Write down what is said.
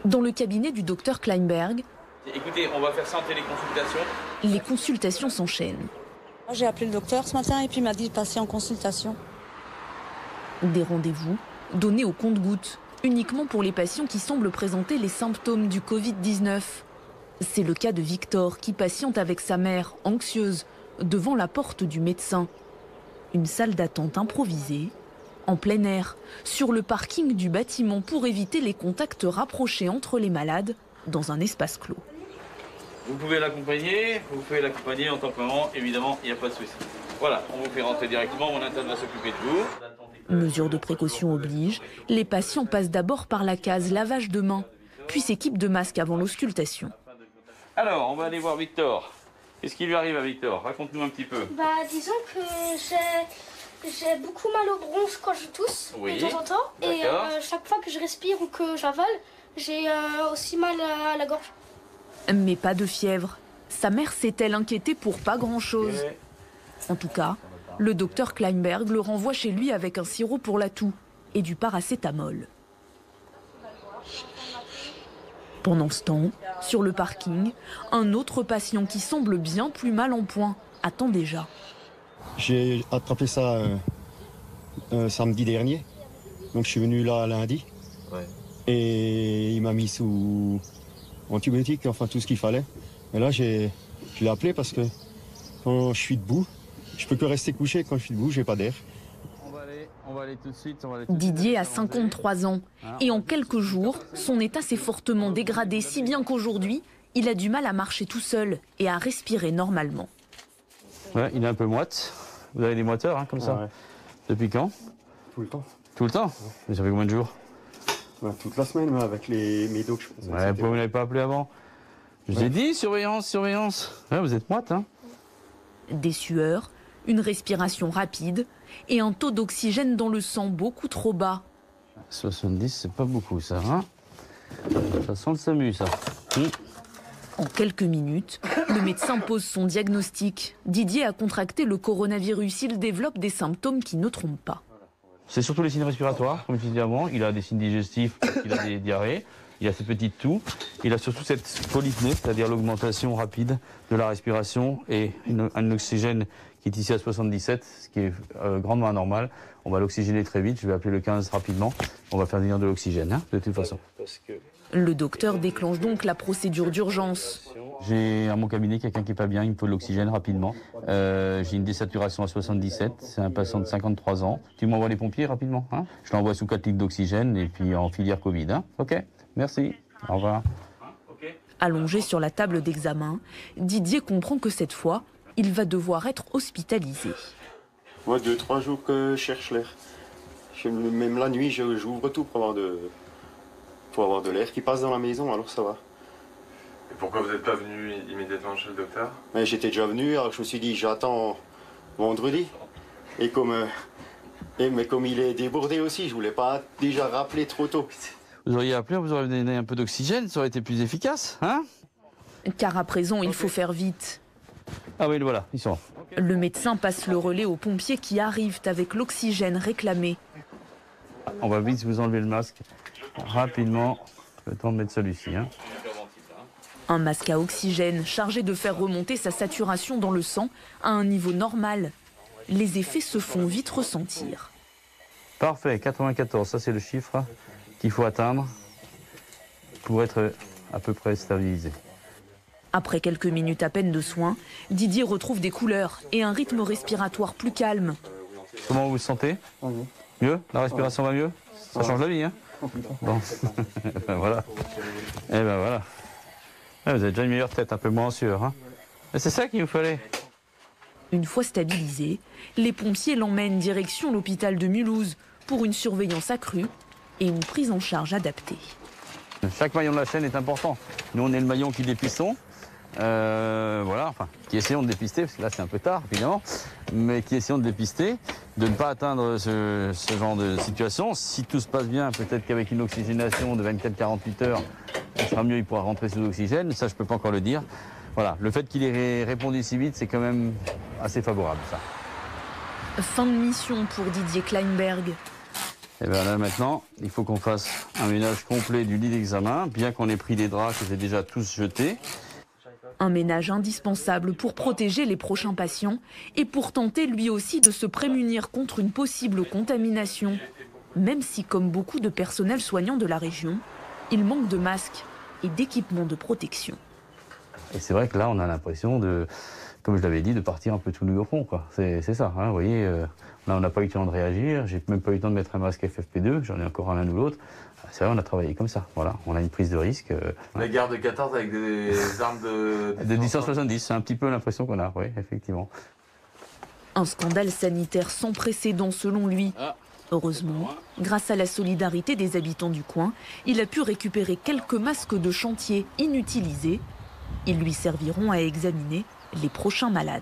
Dans le cabinet du docteur Kleinberg, écoutez, on va faire ça en téléconsultation. Les consultations s'enchaînent. J'ai appelé le docteur ce matin et puis il m'a dit de passer en consultation. Des rendez-vous donnés au compte-gouttes, uniquement pour les patients qui semblent présenter les symptômes du Covid-19. C'est le cas de Victor qui patiente avec sa mère, anxieuse, devant la porte du médecin. Une salle d'attente improvisée, en plein air, sur le parking du bâtiment pour éviter les contacts rapprochés entre les malades dans un espace clos. Vous pouvez l'accompagner en tant que maman, évidemment, il n'y a pas de souci. Voilà, on vous fait rentrer directement, mon interne va s'occuper de vous. Mesure de précaution oblige, les patients passent d'abord par la case lavage de mains, puis s'équipent de masques avant l'auscultation. Alors, on va aller voir Victor. Qu'est-ce qui lui arrive à Victor? Raconte-nous un petit peu. Disons que j'ai beaucoup mal au bronche quand je tousse, oui, de temps en temps. Et chaque fois que je respire ou que j'avale, j'ai aussi mal à la gorge. Mais pas de fièvre. Sa mère s'est-elle inquiétée pour pas grand-chose? En tout cas, le docteur Kleinberg le renvoie chez lui avec un sirop pour la toux et du paracétamol. Pendant ce temps, sur le parking, un autre patient qui semble bien plus mal en point attend déjà. J'ai attrapé ça samedi dernier, donc je suis venu là lundi. Ouais. Et il m'a mis sous antibiotiques, enfin tout ce qu'il fallait. Et là, je l'ai appelé parce que quand je suis debout, je peux que rester couché. Quand je suis debout, j'ai pas d'air. On va aller tout de suite. Didier a 53 ans et en quelques jours, son état s'est fortement dégradé, si bien qu'aujourd'hui, il a du mal à marcher tout seul et à respirer normalement. Ouais, il est un peu moite. Vous avez des moiteurs comme ça? Ouais. Depuis quand? Tout le temps. Tout le temps? Ouais. Mais ça fait combien de jours? Toute la semaine, avec mes dos que je faisais. Ouais, pourquoi vous ne l'avez pas appelé avant? Je vous ai dit, surveillance. Ouais, vous êtes moite, hein? Des sueurs, une respiration rapide et un taux d'oxygène dans le sang beaucoup trop bas. 70, c'est pas beaucoup, ça, hein? Ça sent le SAMU, ça. En quelques minutes, le médecin pose son diagnostic. Didier a contracté le coronavirus. Il développe des symptômes qui ne trompent pas. C'est surtout les signes respiratoires, comme je disais avant. Il a des signes digestifs, il a des diarrhées, il a ses petites toux. Il a surtout cette polypnée, c'est-à-dire l'augmentation rapide de la respiration et un oxygène qui est ici à 77, ce qui est grandement anormal. On va l'oxygéner très vite, je vais appeler le 15 rapidement. On va faire venir de l'oxygène, de toute façon. Le docteur déclenche donc la procédure d'urgence. J'ai à mon cabinet quelqu'un qui n'est pas bien, il me faut de l'oxygène rapidement. J'ai une désaturation à 77, c'est un patient de 53 ans. Tu m'envoies les pompiers rapidement, hein? Je l'envoie sous 4 litres d'oxygène et puis en filière Covid. Hein? Ok, merci, au revoir. Allongé sur la table d'examen, Didier comprend que cette fois, il va devoir être hospitalisé. Moi, 2-3 jours que je cherche l'air. Même la nuit, j'ouvre tout pour avoir de l'air qui passe dans la maison, alors ça va. Et pourquoi vous n'êtes pas venu immédiatement chez le docteur? J'étais déjà venu, alors je me suis dit j'attends vendredi. Mais comme il est débordé aussi, je voulais pas déjà rappeler trop tôt. Vous auriez appelé, vous auriez donné un peu d'oxygène, ça aurait été plus efficace, hein? Car à présent, il faut faire vite. Ah oui, voilà, ils sont. Le médecin passe le relais aux pompiers qui arrivent avec l'oxygène réclamé. On va vite vous enlever le masque, rapidement, le temps de mettre celui-ci. Hein. Un masque à oxygène chargé de faire remonter sa saturation dans le sang à un niveau normal. Les effets se font vite ressentir. Parfait, 94, ça c'est le chiffre qu'il faut atteindre pour être à peu près stabilisé. Après quelques minutes à peine de soins, Didier retrouve des couleurs et un rythme respiratoire plus calme. Comment vous vous sentez? Mieux? La respiration va mieux? Ça change la vie, hein? Bon, ben voilà. Et ben voilà. Vous avez déjà une meilleure tête, un peu moins sûre. Hein? C'est ça qu'il nous fallait. Une fois stabilisé, les pompiers l'emmènent direction l'hôpital de Mulhouse pour une surveillance accrue et une prise en charge adaptée. Chaque maillon de la chaîne est important. Nous, on est le maillon qui dépistons. Voilà, enfin, qui essayons de dépister, parce que là c'est un peu tard évidemment, mais qui essayons de dépister, de ne pas atteindre ce genre de situation. Si tout se passe bien, peut-être qu'avec une oxygénation de 24-48 heures, il sera mieux, il pourra rentrer sous oxygène, ça je peux pas encore le dire. Voilà, le fait qu'il ait répondu si vite, c'est quand même assez favorable ça. Fin de mission pour Didier Kleinberg. Et bien là maintenant, il faut qu'on fasse un ménage complet du lit d'examen, bien qu'on ait pris des draps que j'ai déjà tous jetés. Un ménage indispensable pour protéger les prochains patients et pour tenter lui aussi de se prémunir contre une possible contamination. Même si, comme beaucoup de personnels soignants de la région, il manque de masques et d'équipements de protection. Et c'est vrai que là, on a l'impression de, comme je l'avais dit, de partir un peu tout nu au fond, quoi. C'est ça, hein, vous voyez, là on n'a pas eu le temps de réagir, j'ai même pas eu le temps de mettre un masque FFP2, j'en ai encore un l'un ou l'autre. C'est vrai, on a travaillé comme ça, voilà, on a une prise de risque. La guerre de 14 avec des armes de 1070, c'est un petit peu l'impression qu'on a, oui, effectivement. Un scandale sanitaire sans précédent selon lui. Heureusement, grâce à la solidarité des habitants du coin, il a pu récupérer quelques masques de chantier inutilisés. Ils lui serviront à examiner les prochains malades.